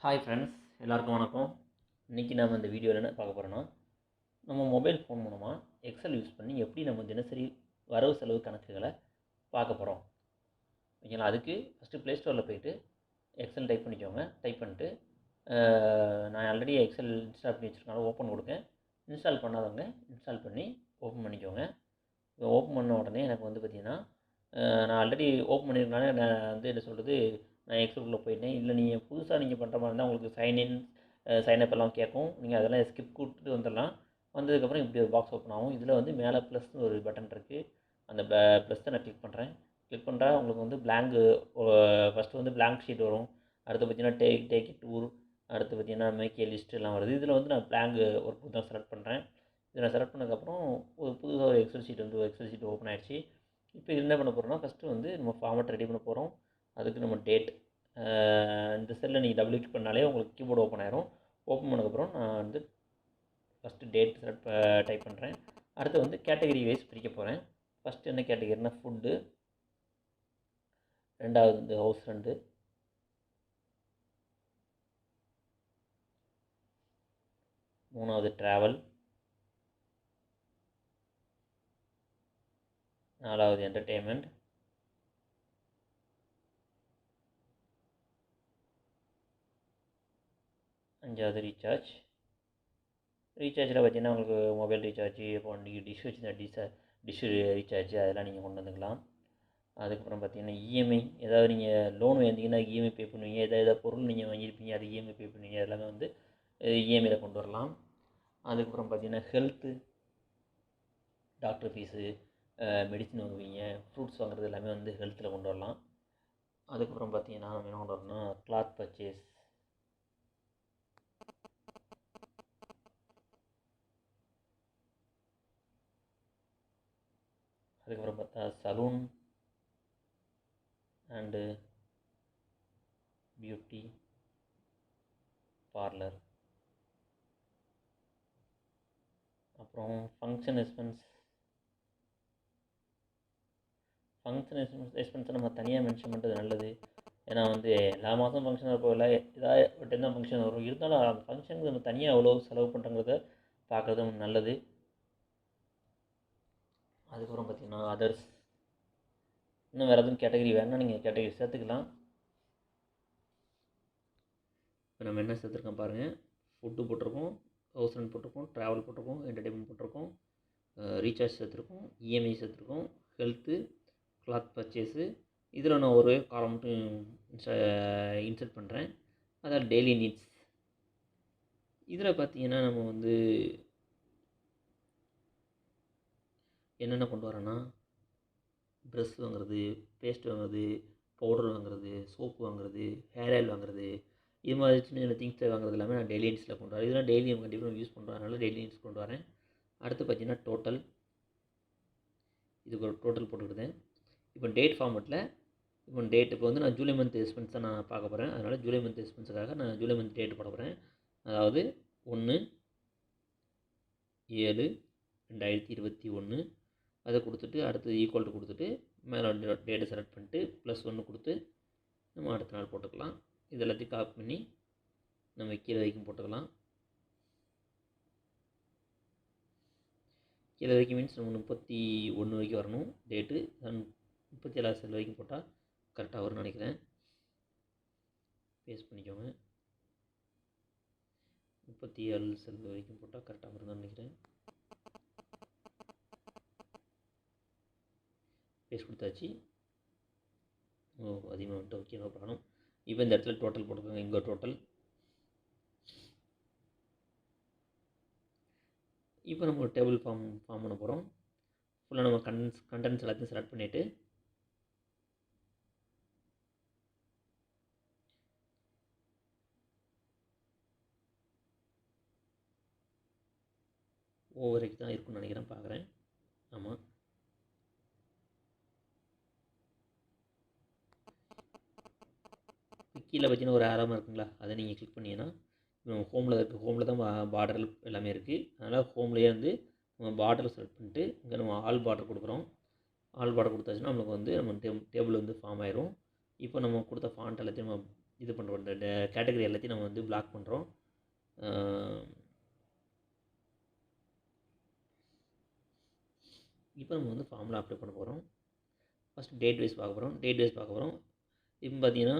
Hi friends, எல்லாருக்கும் வணக்கம். இன்றைக்கி நம்ம இந்த வீடியோவில் என்ன பார்க்க போகிறோன்னா, நம்ம மொபைல் ஃபோன் மூலமாக எக்ஸல் யூஸ் பண்ணி எப்படி நம்ம தினசரி வரவு செலவு கணக்குகளை பார்க்க போகிறோம். ஓகேங்களா? அதுக்கு ஃபஸ்ட்டு ப்ளே ஸ்டோரில் போய்ட்டு எக்ஸல் டைப் பண்ணிக்கோங்க. டைப் பண்ணிட்டு நான் ஆல்ரெடி எக்ஸல் இன்ஸ்டால் பண்ணி வச்சுருக்கனால ஓப்பன் கொடுங்க. இன்ஸ்டால் பண்ணாதவங்க இன்ஸ்டால் பண்ணி ஓப்பன் பண்ணிக்கோங்க. இப்போ ஓப்பன் பண்ண உடனே எனக்கு வந்து பார்த்திங்கன்னா, நான் ஆல்ரெடி ஓப்பன் பண்ணியிருக்கனால நான் வந்து என்ன சொல்கிறது, நான் எக்ஸலுக்குள்ளே போயிட்டேன். இல்லை நீங்கள் புதுசாக நீங்கள் பண்ணுற மாதிரி இருந்தால் உங்களுக்கு சைன்இன் சைனப் எல்லாம் கேட்கும். நீங்கள் அதெல்லாம் ஸ்கிப் கொடுத்துட்டு வந்துடலாம். வந்ததுக்கப்புறம் இப்படி ஒரு பாக்ஸ் ஓப்பன் ஆகும். இதில் வந்து மேலே ப்ளஸ்னு ஒரு பட்டன் இருக்குது. அந்த ப்ளஸ்ஸை நான் கிளிக் பண்ணுறேன். கிளிக் பண்ணுறா உங்களுக்கு வந்து பிளாங்கு ஃபஸ்ட்டு வந்து பிளாங்க் ஷீட் வரும். அடுத்து பார்த்தீங்கன்னா டேக் இட் டூர், அடுத்து பார்த்தீங்கன்னா மேக் ஏ லிஸ்ட் எல்லாம் வருது. இதில் வந்து நான் பிளாங்க் ஒர்க் தான் செலக்ட் பண்ணுறேன். இதை நான் செலக்ட் பண்ணதுக்கப்புறம் ஒரு புதுசாக ஒரு எக்ஸல் ஷீட் ஓப்பன் ஆகிடுச்சு. இப்போ இது என்ன பண்ண போகிறோம்னா, ஃபஸ்ட்டு வந்து நம்ம ஃபார்மேட் ரெடி பண்ண போகிறோம். அதுக்கு நம்ம டேட் இந்த செல்லில் நீங்கள் டபுள் கிளிக் பண்ணாலே உங்களுக்கு கீபோர்டு ஓப்பன் ஆயிரும். ஓப்பன் பண்ணதுக்கப்புறம் நான் வந்து ஃபஸ்ட்டு டேட் டைப் பண்ணுறேன். அடுத்து வந்து கேட்டகரி வைஸ் பிரிக்க போகிறேன். ஃபஸ்ட்டு என்ன கேட்டகரினா ஃபுட்டு, ரெண்டாவது வந்து ஹவுஸ் ரெண்டு, மூணாவது ட்ராவல், நாலாவது என்டர்டெயின்மெண்ட், அஞ்சாவது ரீசார்ஜில் பார்த்தீங்கன்னா உங்களுக்கு மொபைல் ரீசார்ஜ், இப்போ நீங்கள் டிஷ் வச்சுருந்தா டிஷ்ஷு ரீசார்ஜ் அதெல்லாம் நீங்கள் கொண்டு வந்துக்கலாம். அதுக்கப்புறம் பார்த்தீங்கன்னா இஎம்ஐ, ஏதாவது நீங்கள் லோன் வாங்கிங்கன்னா இஎம்ஐ பே பண்ணுவீங்க. ஏதாவது பொருள் நீங்கள் வாங்கியிருப்பீங்க, அது இஎம்ஐ பே பண்ணுவீங்க. எல்லாமே வந்து இஎம்ஐயில் கொண்டு வரலாம். அதுக்கப்புறம் பார்த்தீங்கன்னா ஹெல்த்து, டாக்டர் ஃபீஸு, மெடிசின் வாங்குவீங்க, ஃப்ரூட்ஸ் வாங்குறது எல்லாமே வந்து ஹெல்த்தில் கொண்டு வரலாம். அதுக்கப்புறம் பார்த்தீங்கன்னா நம்ம என்ன கொண்டு வரணும்னா கிளாத் பர்ச்சேஸ், அதுக்கப்புறம் பார்த்தா சலூன் அண்டு பியூட்டி பார்லர், அப்புறம் ஃபங்க்ஷன் எக்ஸ்பென்ஸை நம்ம தனியாக மென்ஷன் பண்ணுறது நல்லது. ஏன்னா வந்து எல்லா மாதம் ஃபங்க்ஷன் இருப்போம், ஏதாவது ஒரு டைம் தான் ஃபங்க்ஷன் வரும். இருந்தாலும் அந்த ஃபங்க்ஷனுக்கு நம்ம தனியாக எவ்வளோ செலவு பண்ணுறங்கிறத பார்க்குறது நல்லது. அதுக்கப்புறம் பார்த்திங்கன்னா அதர்ஸ், இன்னும் வேறு எதுவும் கேட்டகரி வேணுன்னா நீங்கள் கேட்டகரி சேர்த்துக்கலாம். இப்போ நம்ம என்ன சேர்த்துருக்கோம் பாருங்கள். ஃபுட்டு போட்டிருக்கோம், ஹவுஸ் ரெண்ட் போட்டிருக்கோம், ட்ராவல் போட்டிருக்கோம், என்டர்டெயின்மெண்ட் போட்டிருக்கோம், ரீசார்ஜ் சேர்த்துருக்கோம், இஎம்ஐ சேர்த்துருக்கோம், ஹெல்த்து, கிளாத் பர்ச்சேஸு. இதில் நான் ஒரு காலம் மட்டும் இன்சர்ட் பண்ணுறேன். அதாவது டெய்லி நீட்ஸ். இதில் பார்த்தீங்கன்னா நம்ம வந்து என்னென்ன கொண்டு வரோன்னா, ப்ரெஷ் வாங்குறது, பேஸ்ட் வாங்குறது, பவுடர் வாங்குறது, சோப்பு வாங்குறது, ஹேர் ஆயில் வாங்குறது, இது மாதிரி சின்ன சின்ன திங்ஸை வாங்குறது எல்லாமே நான் டெய்லி நீட்ஸில் கொண்டு வரேன். இதெல்லாம் டெய்லி கண்டிப்பாக யூஸ் பண்ணுறேன், அதனால் டெய்லி நீட்ஸ் கொண்டு வரேன். அடுத்து பார்த்தீங்கன்னா டோட்டல், இதுக்கு ஒரு டோட்டல் போட்டுக்கிட்டேன். இப்போ டேட் ஃபார்மெட்டில் இப்போ வந்து நான் ஜூலை மந்த் எக்ஸ்பென்ஸ் தான் நான் பார்க்க போகிறேன். அதனால் ஜூலை மந்த் எக்ஸ்பென்ஸுக்காக நான் ஜூலை மந்த் டேட் போட போகிறேன். அதாவது 1/7/2021 அதை கொடுத்துட்டு அடுத்து ஈக்குவல் டு கொடுத்துட்டு மேலே டேட்டை செலக்ட் பண்ணிட்டு +1 கொடுத்து நம்ம அடுத்த நாள் போட்டுக்கலாம். இது எல்லாத்தையும் காப்பி பண்ணி நம்ம கீழே வரைக்கும் போட்டுக்கலாம். கீழே வரைக்கும் மீன்ஸ் நம்ம 31 வரைக்கும் வரணும் டேட்டு. 37 செல் வரைக்கும் போட்டால் கரெக்டாக வரும்னு நினைக்கிறேன். பேஸ்ட் பண்ணிக்கோங்க. 37 செல் வரைக்கும் போட்டால் கரெக்டாக வரும்னு நினைக்கிறேன். பேஸ்ட் கொடுத்தாச்சு. அதிகமாக வந்துட்டு ஓகே, நோ ப்ராப்ளம். இப்போ இந்த இடத்துல டோட்டல் போட்டுக்கோங்க. இங்கே டோட்டல். இப்போ நம்ம ஒரு டேபிள் ஃபார்ம் பண்ண போகிறோம். ஃபுல்லாக நம்ம கண்டென்ட்ஸ் எல்லாத்தையும் செலக்ட் பண்ணிவிட்டு வரைக்கும் தான் இருக்குன்னு நினைக்கிறேன், பார்க்குறேன். ஆமாம், கீழே பார்த்தீங்கன்னா ஒரு ஆராமல் இருக்குங்களா, அதை நீங்கள் கிளிக் பண்ணிங்கன்னா ஹோமில் தான் பார்டர் எல்லாமே இருக்குது. அதனால் ஹோம்லேயே வந்து நம்ம பார்டர் செலக்ட் பண்ணிட்டு இங்கே நம்ம ஆல் பார்டர் கொடுக்குறோம். ஆல் பார்டர் கொடுத்தாச்சுன்னா நம்மளுக்கு வந்து நம்ம டேபிள் வந்து ஃபார்ம் ஆயிரும். இப்போ நம்ம கொடுத்த ஃபாண்ட் எல்லாத்தையும் நம்ம இது பண்ணுறோம். இந்த கேட்டகரி எல்லாத்தையும் நம்ம வந்து பிளாக் பண்ணுறோம். இப்போ நம்ம வந்து ஃபார்முலா அப்ளை பண்ண போகிறோம். ஃபஸ்ட்டு டேட் வைஸ் பார்க்க போகிறோம். இப்போ பார்த்தீங்கன்னா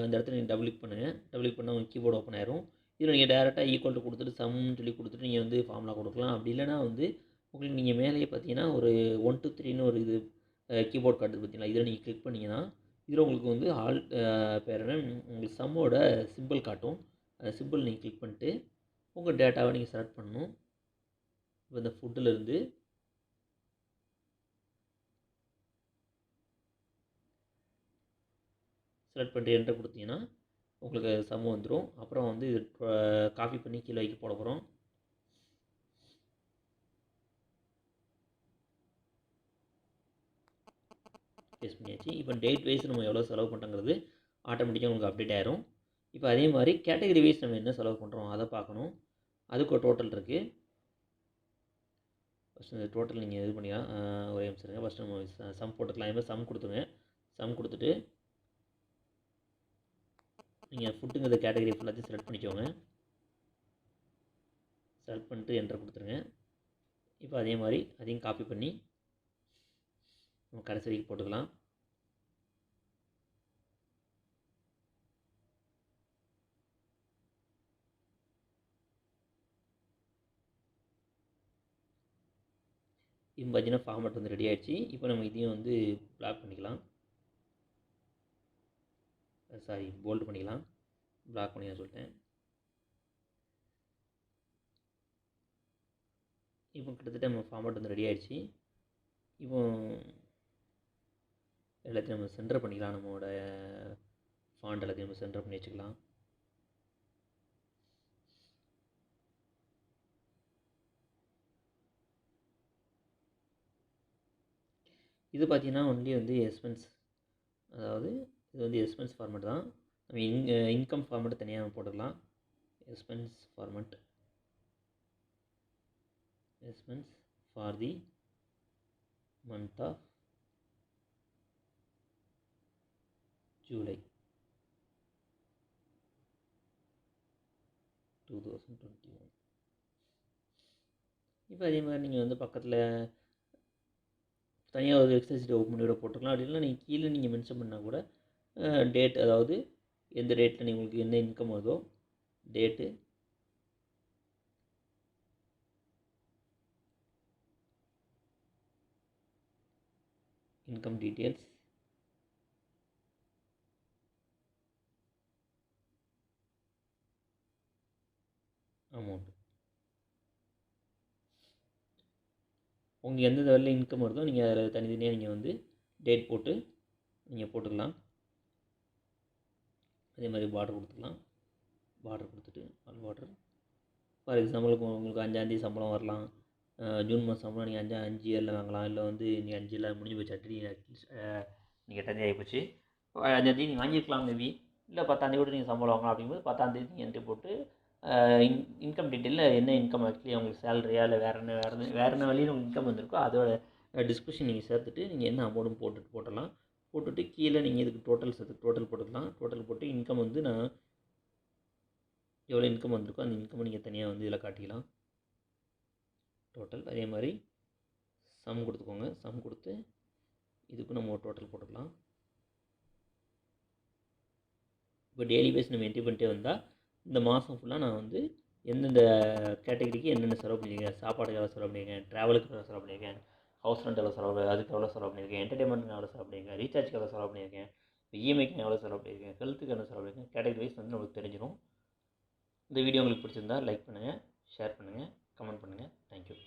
இந்த இடத்துல நீங்கள் டபுள் கிளிக் பண்ணுங்கள். டபுள் கிளிக் பண்ணால் உங்கள் கீபோர்டு ஓப்பன் ஆயிரும். இதில் நீங்கள் டேரெக்டாக ஈக்குவல் டு கொடுத்துட்டு சம்னு சொல்லி கொடுத்துட்டு நீங்கள் வந்து ஃபார்முலா கொடுக்கலாம். அப்படி இல்லைனா வந்து உங்களுக்கு நீங்கள் மேலேயே பார்த்தீங்கன்னா ஒரு 1 2 3ன்னு ஒரு இது கீபோர்ட் காட்டுது பார்த்தீங்களா, இதில் நீங்கள் கிளிக் பண்ணிங்கன்னா இதில் உங்களுக்கு வந்து பேர் என்ன, உங்களுக்கு சம்மோட சிம்பிள் காட்டும். அந்த சிம்பிள் நீங்கள் கிளிக் பண்ணிட்டு உங்கள் டேட்டாவை நீங்கள் செலக்ட் பண்ணணும். இப்போ இந்த ஃபுட்டிலேருந்து செலக்ட் பண்ணிட்டு என்டர் கொடுத்தீங்கன்னா உங்களுக்கு சம் வந்துடும். அப்புறம் வந்து இது காப்பி பண்ணி கீழே வைக்க போட போகிறோம். பேஸ்ட் பண்ணியாச்சு. இப்போ டேட் வைஸ் நம்ம எவ்வளோ செலவு பண்ணுறங்கிறது ஆட்டோமேட்டிக்காக உங்களுக்கு அப்டேட் ஆயிரும். இப்போ அதே மாதிரி கேட்டகரி வைஸ் நம்ம என்ன செலவு பண்ணுறோம் அதை பார்க்கணும். அதுக்கு ஒரு டோட்டல் இருக்குது. ஃபஸ்ட்டு இந்த டோட்டல் நீங்கள் இது பண்ணிக்கலாம். ஒரே நிமிஷம் இருங்க. ஃபஸ்ட்டு நம்ம சம் போட்டுக்கலாம். இப்போ சம் கொடுத்துருங்க. சம் கொடுத்துட்டு நீங்கள் ஃபுட்டுங்கிற கேட்டகரி ஃபுல்லாத்தையும் செலக்ட் பண்ணிக்கோங்க. செலக்ட் பண்ணிட்டு என்டர் கொடுத்துருங்க. இப்போ அதே மாதிரி அதையும் காப்பி பண்ணி நம்ம கடைசி வரைக்கும் போட்டுக்கலாம். இப்போ பார்த்தீங்கன்னா ஃபார்மேட் வந்து ரெடி ஆகிடுச்சு. இப்போ நம்ம இதையும் வந்து பிளாக் பண்ணிக்கலாம். சாரி, போல்டு பண்ணிக்கலாம். பிளாக் பண்ணிக்கலாம் சொல்லிட்டேன். இப்போ கிட்டத்தட்ட நம்ம ஃபார்மேட் வந்து ரெடி ஆகிடுச்சு. இப்போ எல்லாத்தையும் நம்ம சென்டர் பண்ணிக்கலாம். நம்மளோட ஃபாண்ட் எல்லாத்தையும் நம்ம சென்டர் பண்ணி வச்சுக்கலாம். இது பார்த்தீங்கன்னா ஒன்லி வந்து எக்ஸ்பென்ஸ், அதாவது இது வந்து எக்ஸ்பென்ஸ் ஃபார்மேட் தான். நம்ம இன்கம் ஃபார்மேட் தனியாக நம்ம போட்டுக்கலாம். Expense format, expense for the month of July 2021. இப்போ அதே மாதிரி நீங்கள் வந்து பக்கத்தில் தனியாக ஒரு எக்ஸல் ஷீட் ஓப்பன் பண்ணி கூட போட்டுக்கலாம். அப்படி இல்லைனா நீங்கள் கீழே நீங்கள் மென்ஷன் பண்ணால் கூட டேட், அதாவது எந்த டேட்டில் நீங்கள் உங்களுக்கு என்ன இன்கம் வருதோ டேட்டு, இன்கம் டீட்டெயில்ஸ், அமௌண்ட், உங்களுக்கு எந்த லெவலில் இன்கம் வருதோ நீங்கள் அதில் தனித்தனியாக நீங்கள் வந்து டேட் போட்டு நீங்கள் போட்டுக்கலாம். அதே மாதிரி பார்டர் கொடுத்துக்கலாம். பார்டர் கொடுத்துட்டு ஆல் பார்டர். ஃபார் எக்ஸாம்பிளுக்கு உங்களுக்கு 5ஆந்தேதி சம்பளம் வரலாம். ஜூன் மாதம் சம்பளம் நீங்கள் 5 ஏழில் வாங்கலாம். இல்லை வந்து நீங்கள் 5 முடிஞ்சு போச்சு, அட்லீஸ்ட் நீங்கள் 8ஆந்தேதி ஆகிப்போச்சு. 5ஆந்தேதி நீங்கள் வாங்கியிருக்கலாம் மேபி. இல்லை 10ஆந்தேதி கூட நீங்கள் சம்பளம் வாங்கலாம். அப்படிங்கும்போது 10ஆந்தேதி நீங்கள் என்ட்ரி போட்டு இன்கம் டீட்டெயிலில் என்ன இன்கம் ஆக்சுவலி உங்களுக்கு சேலரியா இல்லை வேறு என்ன வழியில் உங்களுக்கு இன்கம் வந்திருக்கோ அதோட டிஸ்கிரிப்ஷன் நீங்கள் சேர்த்துட்டு நீங்கள் என்ன அமௌண்ட்டும் போட்டுடலாம். போட்டுட்டு கீழே நீங்கள் இதுக்கு டோட்டல் போட்டுக்கலாம். டோட்டல் போட்டு இன்கம் வந்து நான் எவ்வளோ இன்கம் வந்திருக்கோ அந்த இன்கம் நீங்கள் தனியாக வந்து இதில் காட்டிக்கலாம். டோட்டல். அதே மாதிரி சம் கொடுத்துக்கோங்க. சம் கொடுத்து இதுக்கு நம்ம ஒரு டோட்டல் போட்டுக்கலாம். இப்போ டெய்லி பேஸ் நம்ம என்ட்ரி பண்ணிட்டே வந்தால் இந்த மாதம் ஃபுல்லாக நான் வந்து எந்தெந்த கேட்டகரிக்கு என்னென்ன செலவு பண்ணியிருக்கேன், சாப்பாடுக்கு எவ்வளோ செலவு பண்ணியிருக்கேன், ட்ராவலுக்கு எவ்வளோ செலவு பண்ணியிருக்கேன், ஹவுஸ் ரெண்ட் எவ்வளோ செலவு, அதுக்கு எவ்வளோ செலவு பண்ணியிருக்கேன், என்டர்டைன்மெண்ட்டுக்கு எவ்வளோ செலவு பண்ணியிருக்கேன், ரீசார்ஜ்க்கு எவ்வளோ செலவு பண்ணியிருக்கேன், இஎம்ஐக்கு எவ்வளோ செலவு பண்ணியிருக்கேன், ஹெல்த்துக்கு எவ்வளோ செலவு பண்ணியிருக்கேன், கேட்டகரி வைஸ் வந்து நமக்கு தெரிஞ்சிடும். இந்த வீடியோ உங்களுக்கு பிடிச்சிருந்தா லைக் பண்ணுங்கள், ஷேர் பண்ணுங்கள், கமெண்ட் பண்ணுங்கள். தேங்க்யூ.